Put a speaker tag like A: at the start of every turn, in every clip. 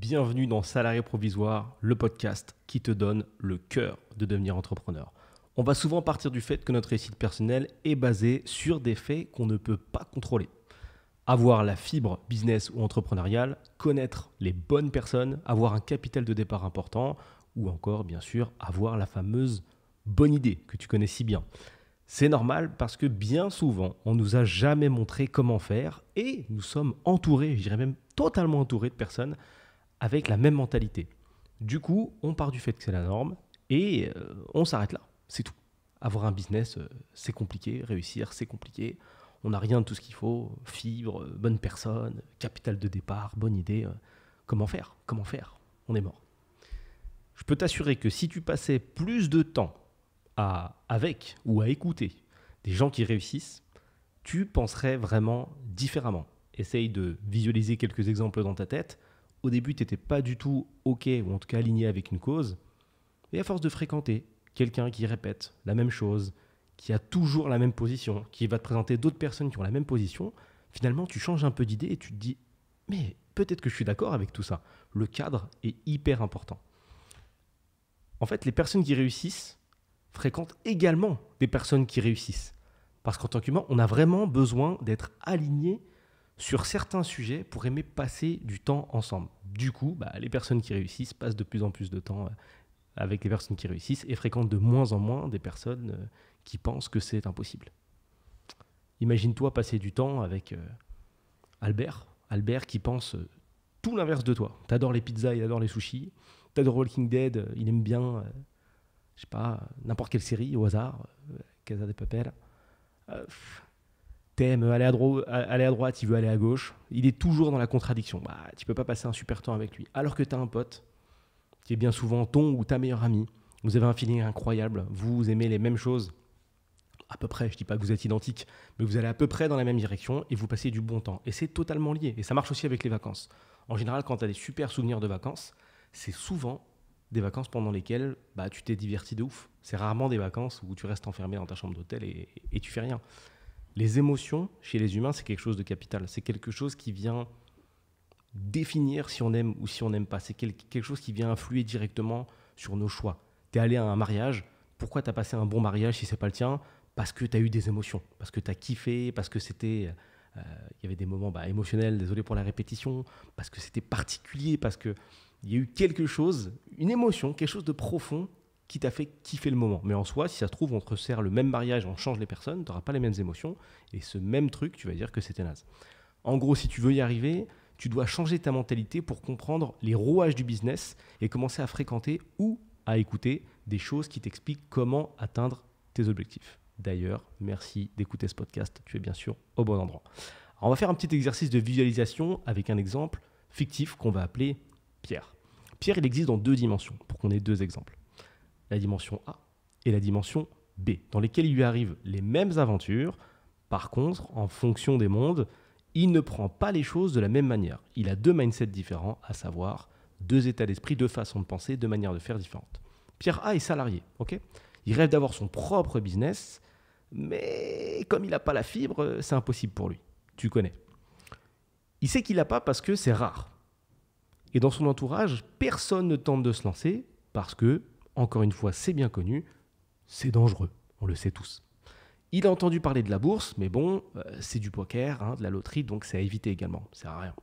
A: Bienvenue dans Salarié Provisoire, le podcast qui te donne le cœur de devenir entrepreneur. On va souvent partir du fait que notre réussite personnelle est basée sur des faits qu'on ne peut pas contrôler. Avoir la fibre business ou entrepreneuriale, connaître les bonnes personnes, avoir un capital de départ important ou encore, bien sûr, avoir la fameuse bonne idée que tu connais si bien. C'est normal parce que bien souvent, on ne nous a jamais montré comment faire et nous sommes entourés, je dirais même totalement entourés de personnes avec la même mentalité. Du coup, on part du fait que c'est la norme et on s'arrête là, c'est tout. Avoir un business, c'est compliqué, réussir, c'est compliqué. On n'a rien de tout ce qu'il faut, fibre, bonne personne, capital de départ, bonne idée. Comment faire? On est mort. Je peux t'assurer que si tu passais plus de temps avec ou à écouter des gens qui réussissent, tu penserais vraiment différemment. Essaye de visualiser quelques exemples dans ta tête. Au début, tu n'étais pas du tout OK, ou en tout cas aligné avec une cause. Et à force de fréquenter quelqu'un qui répète la même chose, qui a toujours la même position, qui va te présenter d'autres personnes qui ont la même position, finalement, tu changes un peu d'idée et tu te dis « Mais peut-être que je suis d'accord avec tout ça ». Le cadre est hyper important. En fait, les personnes qui réussissent fréquentent également des personnes qui réussissent. Parce qu'en tant qu'humain, on a vraiment besoin d'être aligné sur certains sujets pour aimer passer du temps ensemble. Du coup, les personnes qui réussissent passent de plus en plus de temps avec les personnes qui réussissent et fréquentent de moins en moins des personnes qui pensent que c'est impossible. Imagine-toi passer du temps avec Albert qui pense tout l'inverse de toi. T'adores les pizzas, il adore les sushis. T'adores Walking Dead, il aime bien, je sais pas, n'importe quelle série au hasard, Casa de Papel. T'aimes aller à droite, il veut aller à gauche. Il est toujours dans la contradiction. Tu peux pas passer un super temps avec lui. Alors que tu as un pote qui est bien souvent ton ou ta meilleure amie. Vous avez un feeling incroyable. Vous aimez les mêmes choses. À peu près, je dis pas que vous êtes identiques, mais vous allez à peu près dans la même direction et vous passez du bon temps. Et c'est totalement lié. Et ça marche aussi avec les vacances. En général, quand tu as des super souvenirs de vacances, c'est souvent des vacances pendant lesquelles tu t'es diverti de ouf. C'est rarement des vacances où tu restes enfermé dans ta chambre d'hôtel et tu fais rien. Les émotions, chez les humains, c'est quelque chose de capital. C'est quelque chose qui vient définir si on aime ou si on n'aime pas. C'est quelque chose qui vient influer directement sur nos choix. Tu es allé à un mariage, pourquoi tu as passé un bon mariage si ce n'est pas le tien? Parce que tu as eu des émotions, parce que tu as kiffé, parce que c'était... y avait des moments émotionnels, désolé pour la répétition, parce que c'était particulier, parce qu'il y a eu quelque chose, une émotion, quelque chose de profond qui t'a fait kiffer le moment. Mais en soi, si ça se trouve, on te resserre le même mariage, on change les personnes, tu n'auras pas les mêmes émotions. Et ce même truc, tu vas dire que c'était naze. En gros, si tu veux y arriver, tu dois changer ta mentalité pour comprendre les rouages du business et commencer à fréquenter ou à écouter des choses qui t'expliquent comment atteindre tes objectifs. D'ailleurs, merci d'écouter ce podcast. Tu es bien sûr au bon endroit. Alors, on va faire un petit exercice de visualisation avec un exemple fictif qu'on va appeler Pierre. Pierre, il existe dans deux dimensions pour qu'on ait deux exemples. La dimension A et la dimension B, dans lesquelles il lui arrivent les mêmes aventures. Par contre, en fonction des mondes, il ne prend pas les choses de la même manière. Il a deux mindsets différents, à savoir deux états d'esprit, deux façons de penser, deux manières de faire différentes. Pierre A est salarié, ok? Il rêve d'avoir son propre business, mais comme il n'a pas la fibre, c'est impossible pour lui. Tu connais. Il sait qu'il n'a pas parce que c'est rare. Et dans son entourage, personne ne tente de se lancer parce que, encore une fois, c'est bien connu, c'est dangereux, on le sait tous. Il a entendu parler de la bourse, mais bon, c'est du poker, de la loterie, donc c'est à éviter également, ça sert à rien.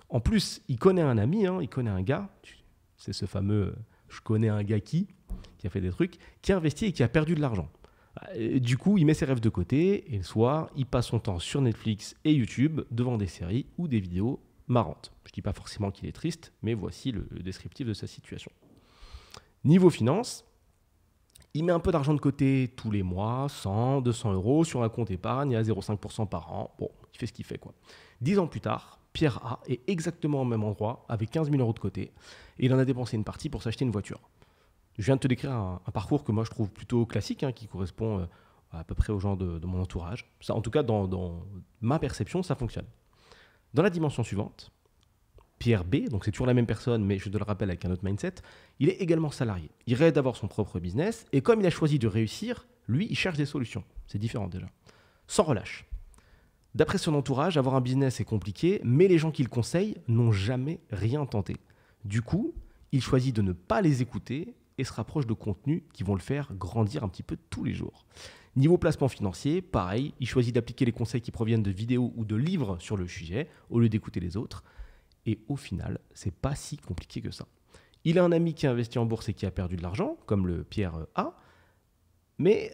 A: En plus, il connaît un ami, il connaît un gars, c'est ce fameux « je connais un gars qui a fait des trucs », qui a investi et qui a perdu de l'argent. Du coup, il met ses rêves de côté et le soir, il passe son temps sur Netflix et YouTube devant des séries ou des vidéos marrantes. Je ne dis pas forcément qu'il est triste, mais voici le descriptif de sa situation. Niveau finance, il met un peu d'argent de côté tous les mois, 100, 200 euros sur un compte épargne à 0,5% par an. Bon, il fait ce qu'il fait, quoi. 10 ans plus tard, Pierre A est exactement au même endroit, avec 15 000 euros de côté, et il en a dépensé une partie pour s'acheter une voiture. Je viens de te décrire un parcours que moi je trouve plutôt classique, qui correspond à peu près aux gens de mon entourage. Ça, en tout cas, dans ma perception, ça fonctionne. Dans la dimension suivante, Pierre B, donc c'est toujours la même personne, mais je te le rappelle avec un autre mindset, il est également salarié. Il rêve d'avoir son propre business, et comme il a choisi de réussir, lui, il cherche des solutions. C'est différent déjà. Sans relâche. D'après son entourage, avoir un business est compliqué, mais les gens qui le conseillent n'ont jamais rien tenté. Du coup, il choisit de ne pas les écouter et se rapproche de contenus qui vont le faire grandir un petit peu tous les jours. Niveau placement financier, pareil, il choisit d'appliquer les conseils qui proviennent de vidéos ou de livres sur le sujet au lieu d'écouter les autres. Et au final, c'est pas si compliqué que ça. Il a un ami qui a investi en bourse et qui a perdu de l'argent, comme le Pierre A. Mais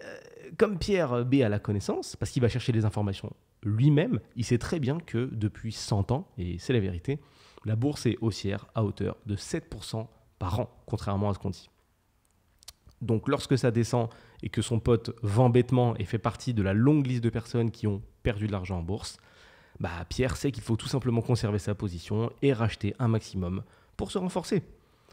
A: comme Pierre B a la connaissance, parce qu'il va chercher les informations lui-même, il sait très bien que depuis 100 ans, et c'est la vérité, la bourse est haussière à hauteur de 7% par an, contrairement à ce qu'on dit. Donc lorsque ça descend et que son pote vend bêtement et fait partie de la longue liste de personnes qui ont perdu de l'argent en bourse, Pierre sait qu'il faut tout simplement conserver sa position et racheter un maximum pour se renforcer.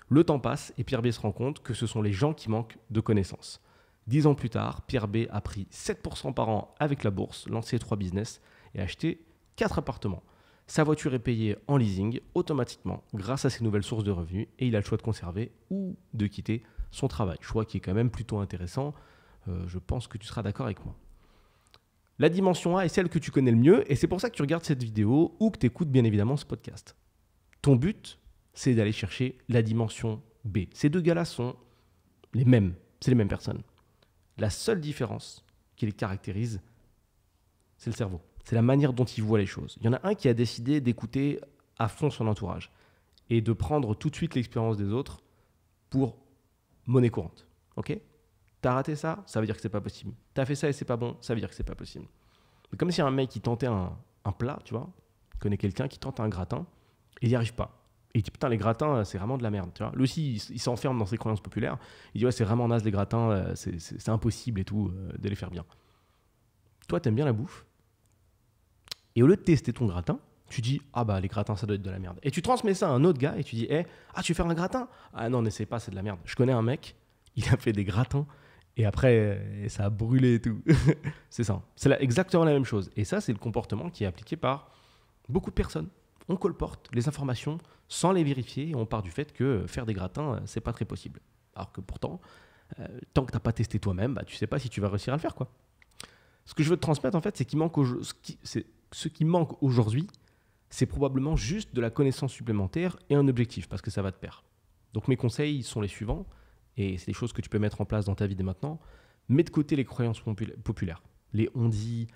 A: Le temps passe et Pierre B se rend compte que ce sont les gens qui manquent de connaissances. 10 ans plus tard, Pierre B a pris 7% par an avec la bourse, lancé 3 business et acheté 4 appartements. Sa voiture est payée en leasing automatiquement grâce à ces nouvelles sources de revenus et il a le choix de conserver ou de quitter son travail. Choix qui est quand même plutôt intéressant. Je pense que tu seras d'accord avec moi. La dimension A est celle que tu connais le mieux et c'est pour ça que tu regardes cette vidéo ou que tu écoutes bien évidemment ce podcast. Ton but, c'est d'aller chercher la dimension B. Ces deux gars-là sont les mêmes, c'est les mêmes personnes. La seule différence qui les caractérise, c'est le cerveau. C'est la manière dont il voit les choses. Il y en a un qui a décidé d'écouter à fond son entourage et de prendre tout de suite l'expérience des autres pour monnaie courante. Ok ? T'as raté ça, ça veut dire que c'est pas possible. T'as fait ça et c'est pas bon, ça veut dire que c'est pas possible. C'est comme si un mec qui tentait un plat, tu vois, il connaît quelqu'un qui tente un gratin et il n'y arrive pas. Et il dit putain, les gratins, c'est vraiment de la merde. Tu vois. Lui aussi, il s'enferme dans ses croyances populaires. Il dit ouais, c'est vraiment naze les gratins, c'est impossible et tout de les faire bien. Toi, t'aimes bien la bouffe. Et au lieu de tester ton gratin, tu dis ah les gratins, ça doit être de la merde. Et tu transmets ça à un autre gars et tu dis tu veux faire un gratin ? Ah non, n'essaie pas, c'est de la merde. Je connais un mec, il a fait des gratins et après, ça a brûlé et tout. C'est ça. C'est exactement la même chose. Et ça, c'est le comportement qui est appliqué par beaucoup de personnes. On colporte les informations sans les vérifier et on part du fait que faire des gratins, c'est pas très possible. Alors que pourtant, tant que tu n'as pas testé toi-même, tu sais pas si tu vas réussir à le faire, quoi. Ce que je veux te transmettre, en fait, c'est ce qui manque aujourd'hui, c'est probablement juste de la connaissance supplémentaire et un objectif, parce que ça va de pair. Donc mes conseils sont les suivants, et c'est des choses que tu peux mettre en place dans ta vie dès maintenant. Mets de côté les croyances populaires, les on-dit,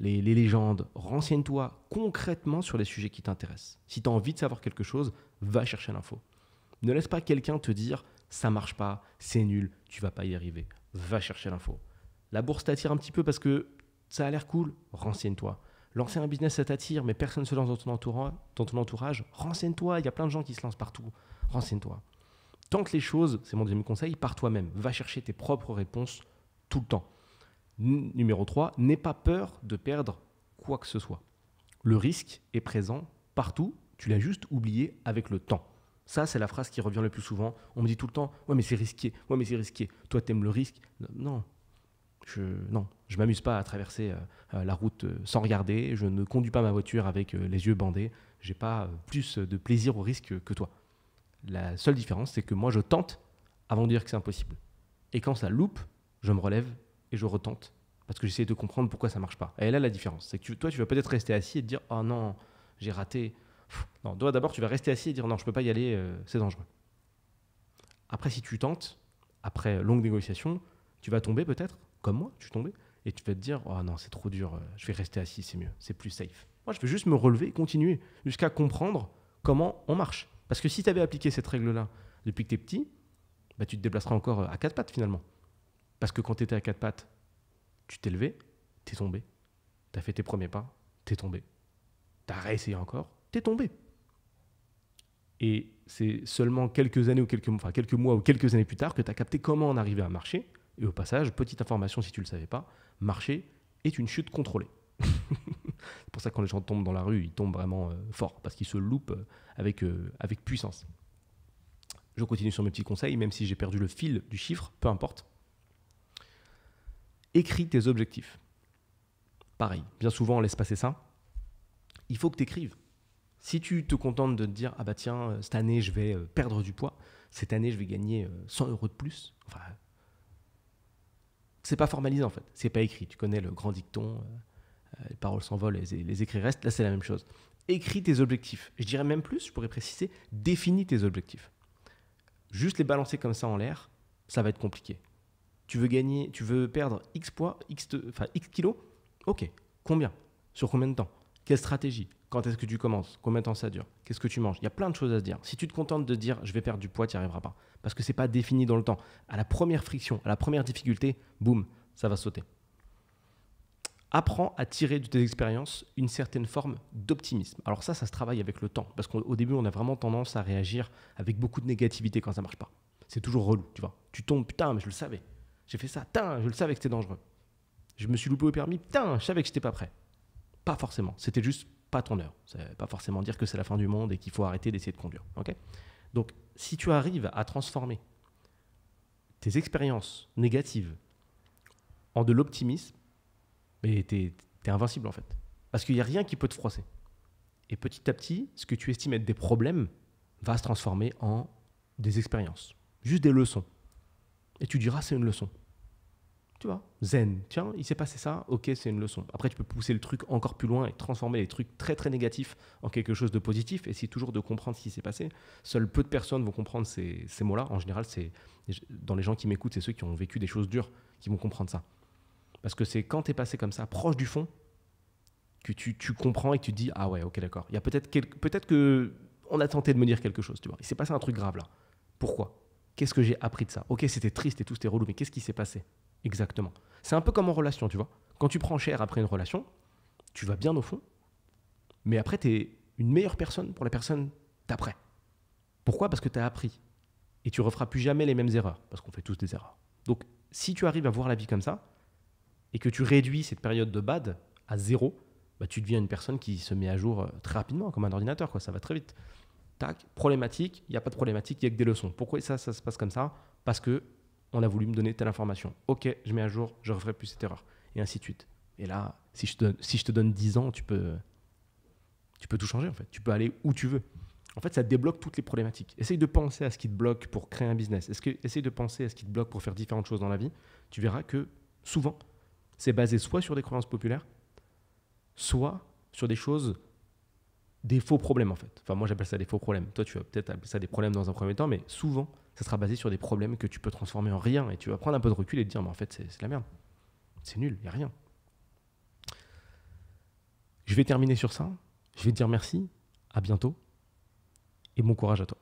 A: les légendes. Renseigne-toi concrètement sur les sujets qui t'intéressent. Si tu as envie de savoir quelque chose, va chercher l'info. Ne laisse pas quelqu'un te dire « ça marche pas, c'est nul, tu vas pas y arriver ». Va chercher l'info. La bourse t'attire un petit peu parce que ça a l'air cool, renseigne-toi. Lancer un business, ça t'attire, mais personne ne se lance dans ton entourage, renseigne-toi, il y a plein de gens qui se lancent partout, renseigne-toi. Tente les choses, c'est mon deuxième conseil, par toi-même. Va chercher tes propres réponses tout le temps. Numéro 3, n'aie pas peur de perdre quoi que ce soit. Le risque est présent partout, tu l'as juste oublié avec le temps. Ça, c'est la phrase qui revient le plus souvent. On me dit tout le temps « Ouais, mais c'est risqué. Ouais, mais c'est risqué. Toi, t'aimes le risque ?» Non. Je m'amuse pas à traverser la route sans regarder. Je ne conduis pas ma voiture avec les yeux bandés. J'ai pas plus de plaisir au risque que toi. La seule différence, c'est que moi, je tente avant de dire que c'est impossible. Et quand ça loupe, je me relève et je retente. Parce que j'essaie de comprendre pourquoi ça marche pas. Et là, la différence, c'est que toi, tu vas peut-être rester assis et te dire « Oh non, j'ai raté. » Non, toi, d'abord, tu vas rester assis et dire « Non, je peux pas y aller, c'est dangereux. » Après, si tu tentes, après longue négociation, tu vas tomber peut-être, comme moi, je suis tombé, et tu vas te dire « Oh non, c'est trop dur, je vais rester assis, c'est mieux, c'est plus safe. » Moi, je vais juste me relever et continuer jusqu'à comprendre comment on marche. Parce que si tu avais appliqué cette règle-là depuis que tu es petit, tu te déplaceras encore à quatre pattes finalement. Parce que quand tu étais à quatre pattes, tu t'es levé, tu es tombé. Tu as fait tes premiers pas, tu es tombé. Tu as réessayé encore, tu es tombé. Et c'est seulement quelques années ou quelques mois ou quelques années plus tard que tu as capté comment en arriver à marcher. Et au passage, petite information si tu ne le savais pas, marcher est une chute contrôlée. C'est pour ça que quand les gens tombent dans la rue, ils tombent vraiment fort, parce qu'ils se loupent avec puissance. Je continue sur mes petits conseils, même si j'ai perdu le fil du chiffre, peu importe. Écris tes objectifs. Pareil, bien souvent on laisse passer ça. Il faut que tu écrives. Si tu te contentes de te dire « Ah bah tiens, cette année je vais perdre du poids, cette année je vais gagner 100 € de plus », enfin, c'est pas formalisé en fait, c'est pas écrit. Tu connais le grand dicton, les paroles s'envolent et les écrits restent. Là c'est la même chose. Écris tes objectifs. Je dirais même plus, je pourrais préciser, définis tes objectifs. Juste les balancer comme ça en l'air, ça va être compliqué. Tu veux perdre X poids, X kilos? Ok. Combien? Sur combien de temps? Quelle stratégie? Quand est-ce que tu commences? Combien de temps ça dure? Qu'est-ce que tu manges? Il y a plein de choses à se dire. Si tu te contentes de dire je vais perdre du poids, tu n'y arriveras pas. Parce que ce n'est pas défini dans le temps. À la première friction, à la première difficulté, boum, ça va sauter. Apprends à tirer de tes expériences une certaine forme d'optimisme. Alors ça se travaille avec le temps. Parce qu'au début, on a vraiment tendance à réagir avec beaucoup de négativité quand ça ne marche pas. C'est toujours relou, tu vois. Tu tombes, putain, mais je le savais. J'ai fait ça, putain, je le savais que c'était dangereux. Je me suis loupé au permis, putain, je savais que j'étais pas prêt. Pas forcément. C'était juste pas ton heure. Ça ne veut pas forcément dire que c'est la fin du monde et qu'il faut arrêter d'essayer de conduire. Okay. Donc, si tu arrives à transformer tes expériences négatives en de l'optimisme, mais t'es invincible en fait. Parce qu'il n'y a rien qui peut te froisser. Et petit à petit, ce que tu estimes être des problèmes va se transformer en des expériences. Juste des leçons. Et tu diras, c'est une leçon. Tu vois, zen. Tiens, il s'est passé ça, ok, c'est une leçon. Après, tu peux pousser le truc encore plus loin et transformer les trucs très très négatifs en quelque chose de positif. Essayer toujours de comprendre ce qui s'est passé. Seules peu de personnes vont comprendre ces mots-là. En général, dans les gens qui m'écoutent, c'est ceux qui ont vécu des choses dures qui vont comprendre ça. Parce que c'est quand tu es passé comme ça, proche du fond, que tu comprends et que tu te dis, ah ouais, ok, d'accord. Il y a peut-être que on a tenté de me dire quelque chose, tu vois. Il s'est passé un truc grave là. Pourquoi? Qu'est-ce que j'ai appris de ça? Ok, c'était triste et tout, c'était relou, mais qu'est-ce qui s'est passé? Exactement. C'est un peu comme en relation, tu vois. Quand tu prends cher après une relation, tu vas bien au fond, mais après, tu es une meilleure personne pour la personne d'après. Pourquoi? Parce que tu as appris. Et tu ne referas plus jamais les mêmes erreurs, parce qu'on fait tous des erreurs. Donc, si tu arrives à voir la vie comme ça, et que tu réduis cette période de bad à 0, bah, tu deviens une personne qui se met à jour très rapidement, comme un ordinateur, quoi. Ça va très vite. Tac, problématique, il n'y a pas de problématique, il n'y a que des leçons. Pourquoi ça se passe comme ça? Parce que on a voulu me donner telle information. Ok, je mets à jour, je ne referai plus cette erreur. Et ainsi de suite. Et là, si je te donne 10 ans, tu peux tout changer en fait. Tu peux aller où tu veux. En fait, ça débloque toutes les problématiques. Essaye de penser à ce qui te bloque pour créer un business. Essaye de penser à ce qui te bloque pour faire différentes choses dans la vie. Tu verras que souvent, c'est basé soit sur des croyances populaires, soit sur des choses, des faux problèmes en fait. Enfin, moi j'appelle ça des faux problèmes. Toi, tu vas peut-être appeler ça des problèmes dans un premier temps, mais souvent, ça sera basé sur des problèmes que tu peux transformer en rien. Et tu vas prendre un peu de recul et te dire, mais en fait, c'est la merde. C'est nul, il n'y a rien. Je vais terminer sur ça. Je vais te dire merci, à bientôt et bon courage à toi.